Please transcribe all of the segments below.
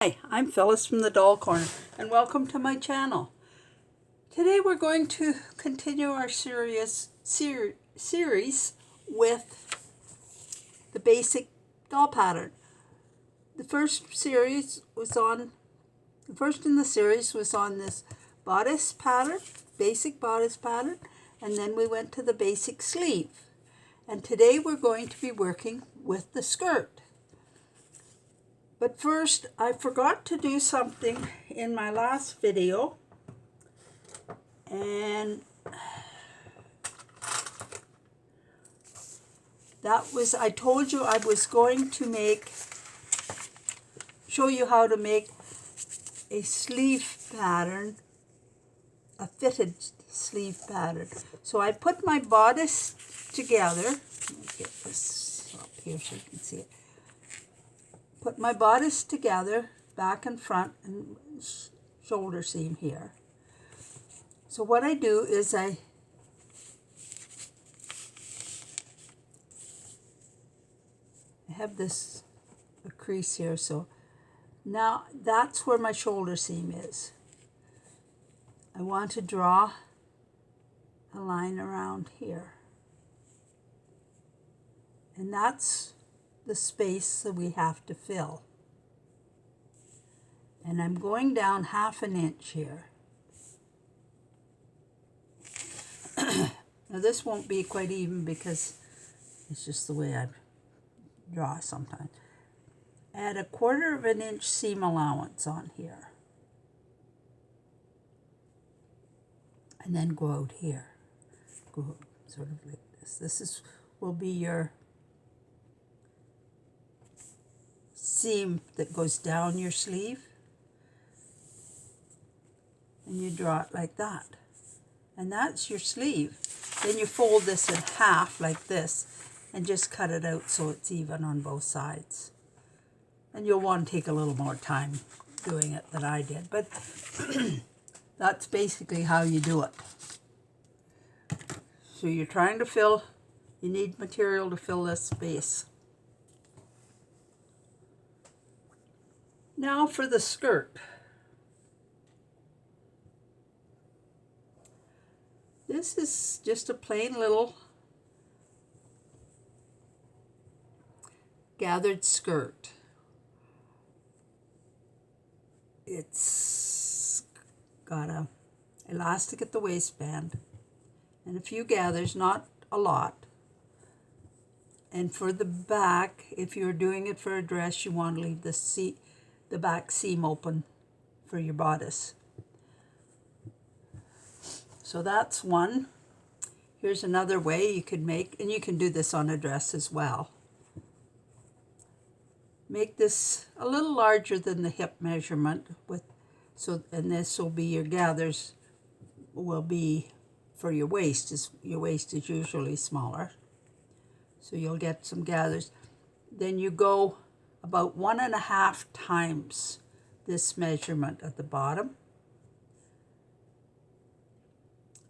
Hi, I'm Phyllis from the Doll Corner, and welcome to my channel. Today we're going to continue our series with the basic doll pattern. The first in the series was on this bodice pattern, basic bodice pattern, and then we went to the basic sleeve. And today we're going to be working with the skirt. But first, I forgot to do something in my last video, and that was, I told you I was going to show you how to make a sleeve pattern, a fitted sleeve pattern. So I put my bodice together. Let me get this up here so you can see it. Put my bodice together, back and front, and shoulder seam here. So what I do is I have this a crease here, so now that's where my shoulder seam is. I want to draw a line around here, and that's the space that we have to fill. And I'm going down 1/2 inch here. Now this won't be quite even because it's just the way I draw sometimes. Add 1/4 inch seam allowance on here. And then go out here. Go sort of like this. Will be your seam that goes down your sleeve, and you draw it like that, and that's your sleeve. Then you fold this in half like this and just cut it out so it's even on both sides, and you'll want to take a little more time doing it than I did, but that's basically how you do it. So you're trying to fill, you need material to fill this space. Now for the skirt. This is just a plain little gathered skirt. It's got a elastic at the waistband and a few gathers, not a lot. And for the back, if you're doing it for a dress, you want to leave the back seam open for your bodice. So that's one. Here's another way you could make, and you can do this on a dress as well. Make this a little larger than the hip measurement, and this will be your gathers will be for your waist. Your waist is usually smaller, so you'll get some gathers. Then you go about 1.5 times this measurement at the bottom,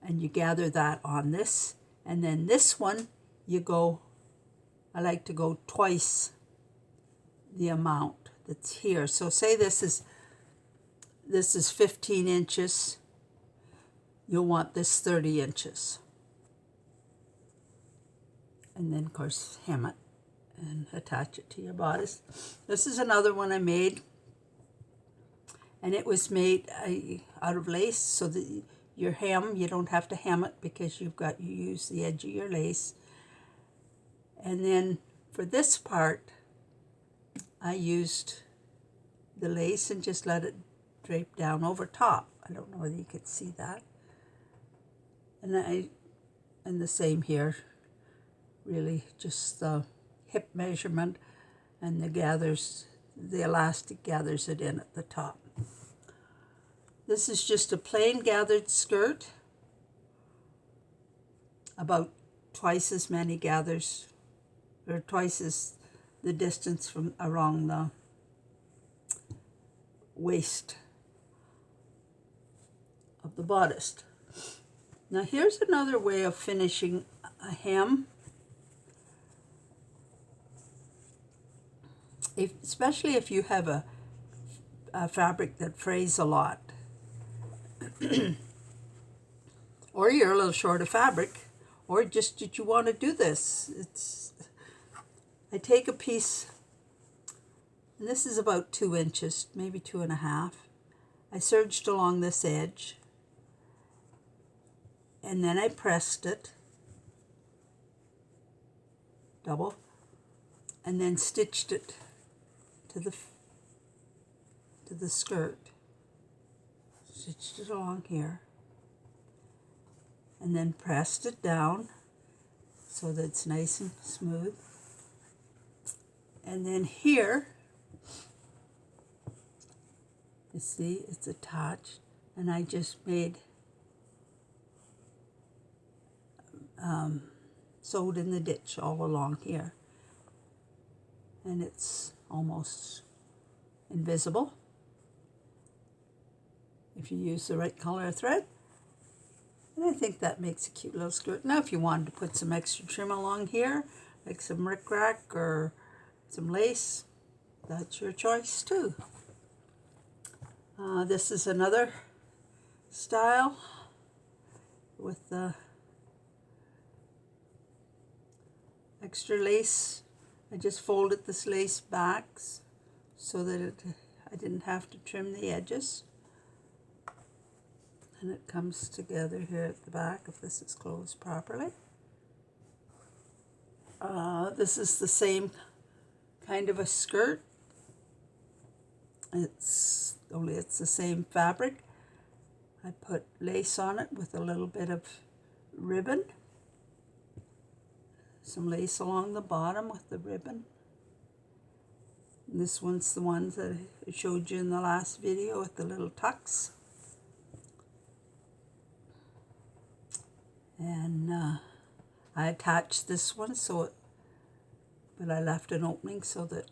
and you gather that on this, and then this one I like to go twice the amount that's here. So say this is 15 inches, you'll want this 30 inches, and then of course hem it and attach it to your bodice. This is another one I made, and it was made out of lace, so that your hem, you don't have to hem it because you use the edge of your lace. And then for this part, I used the lace and just let it drape down over top. I don't know whether you could see that. And the same here, really just the hip measurement, and the elastic gathers it in at the top. This is just a plain gathered skirt, about twice as many gathers, or twice as the distance from around the waist of the bodice. Now here's another way of finishing a hem. Especially if you have a fabric that frays a lot. Or you're a little short of fabric, or just did you want to do this. I take a piece, and this is about 2 inches, maybe 2.5. I serged along this edge, and then I pressed it double, and then stitched it to the skirt. Stitched it along here, and then pressed it down so that it's nice and smooth. And then here, you see, it's attached, and I just made sewed in the ditch all along here, and it's almost invisible if you use the right color of thread. And I think that makes a cute little skirt. Now if you wanted to put some extra trim along here, like some rickrack or some lace, that's your choice too. This is another style with the extra lace. I just folded this lace back so that I didn't have to trim the edges. And it comes together here at the back if this is closed properly. This is the same kind of a skirt. It's the same fabric. I put lace on it with a little bit of ribbon. Some lace along the bottom with the ribbon. And this one's the ones that I showed you in the last video with the little tucks. And I attached this one but I left an opening so that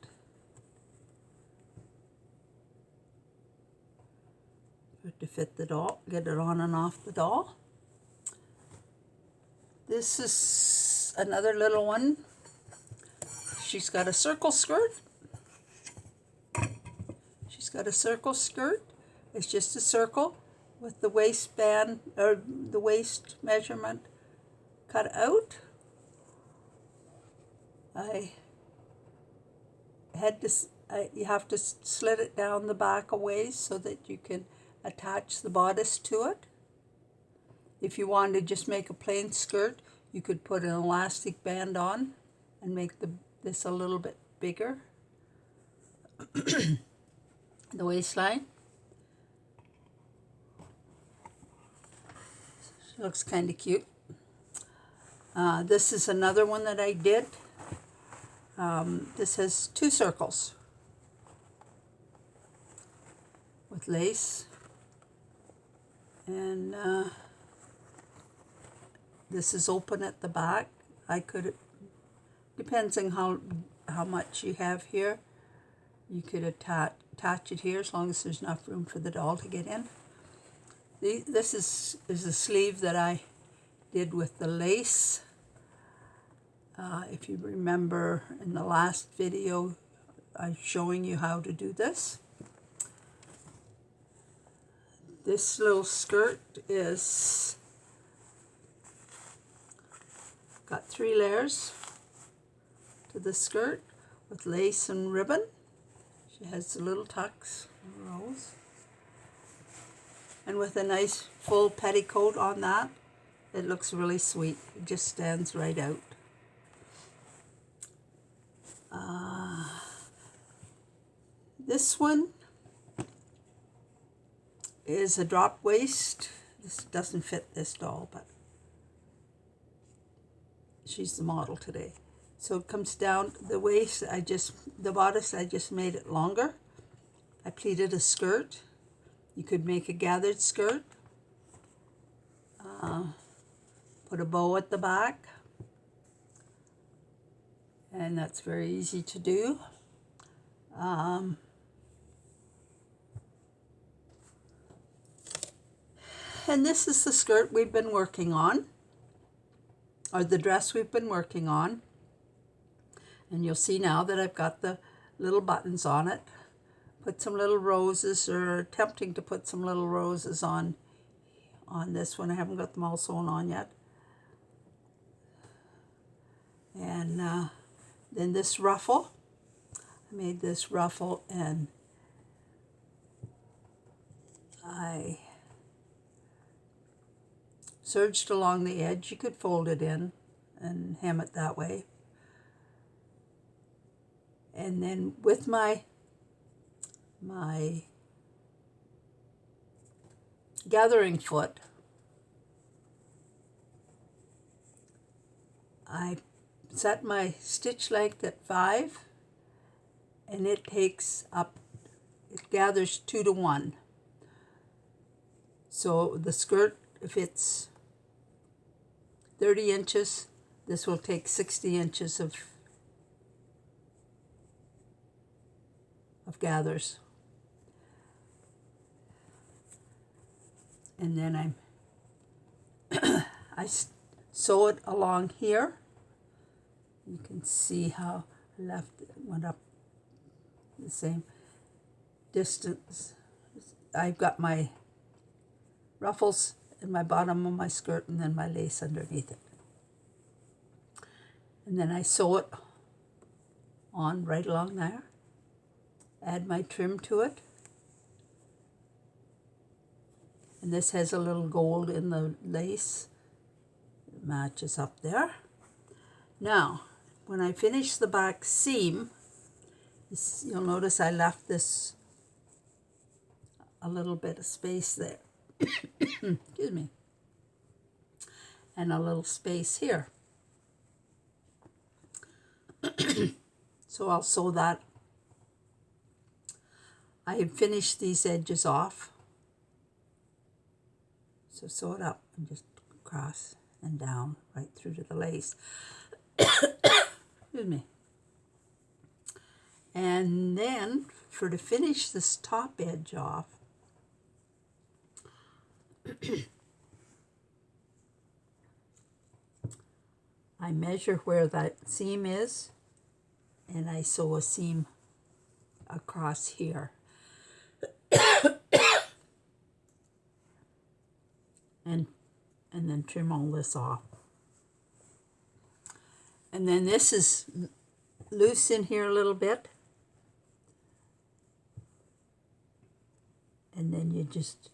to fit the doll, get it on and off the doll. This is another little one. She's got a circle skirt. She's got a circle skirt. It's just a circle with the waistband or the waist measurement cut out. You have to slit it down the back a ways so that you can attach the bodice to it. If you wanted to just make a plain skirt, you could put an elastic band on and make this a little bit bigger. The waistline. She looks kind of cute. This is another one that I did. This has 2 circles with lace. And this is open at the back. I could, depends on how much you have here, you could attach it here as long as there's enough room for the doll to get in. This is a sleeve that I did with the lace. If you remember in the last video, I'm showing you how to do this. This little skirt is got 3 layers to the skirt with lace and ribbon. She has the little tucks and rows. And with a nice full petticoat on that, it looks really sweet. It just stands right out. This one is a drop waist. This doesn't fit this doll, but she's the model today. So it comes down the waist. The bodice, I just made it longer. I pleated a skirt. You could make a gathered skirt. Put a bow at the back. And that's very easy to do. And this is the skirt we've been working on, or the dress we've been working on. And you'll see now that I've got the little buttons on it. put some little roses, or attempting to put some little roses on this one. I haven't got them all sewn on yet. And then this ruffle, I made this ruffle, and I serged along the edge. You could fold it in and hem it that way. And then with my gathering foot, I set my stitch length at 5, and it gathers 2 to 1. So the skirt, if it's 30 inches, this will take 60 inches of gathers. And then I sew it along here. You can see how went up the same distance. I've got my ruffles in my bottom of my skirt, and then my lace underneath it. And then I sew it on right along there. Add my trim to it. And this has a little gold in the lace. It matches up there. Now, when I finish the back seam, you'll notice I left this a little bit of space there. Excuse me. And a little space here. So I'll sew that. I have finished these edges off. So sew it up and just across and down right through to the lace. Excuse me. And then to finish this top edge off, I measure where that seam is, and I sew a seam across here. And then trim all this off. And then this is loose in here a little bit. And then you just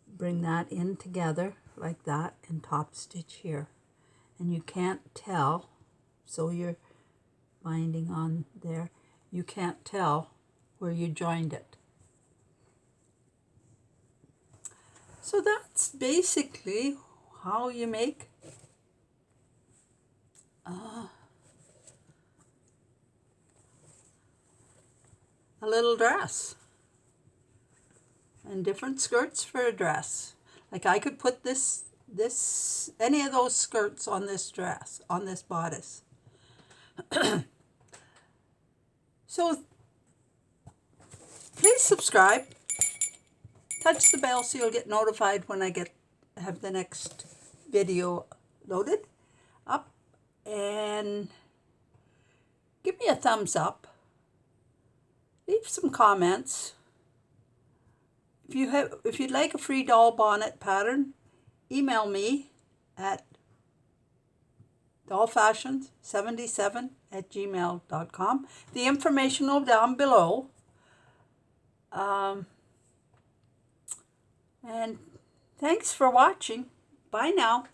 bring that in together like that and top stitch here. And you can't tell, so you're binding on there, you can't tell where you joined it. So that's basically how you make a little dress. And different skirts for a dress. Like I could put any of those skirts on this dress, on this bodice. So please subscribe. Touch the bell so you'll get notified when I have the next video loaded up. And give me a thumbs up. Leave some comments. If you'd like a free doll bonnet pattern, email me at dollfashions77@gmail.com. The information will down below. And thanks for watching. Bye now.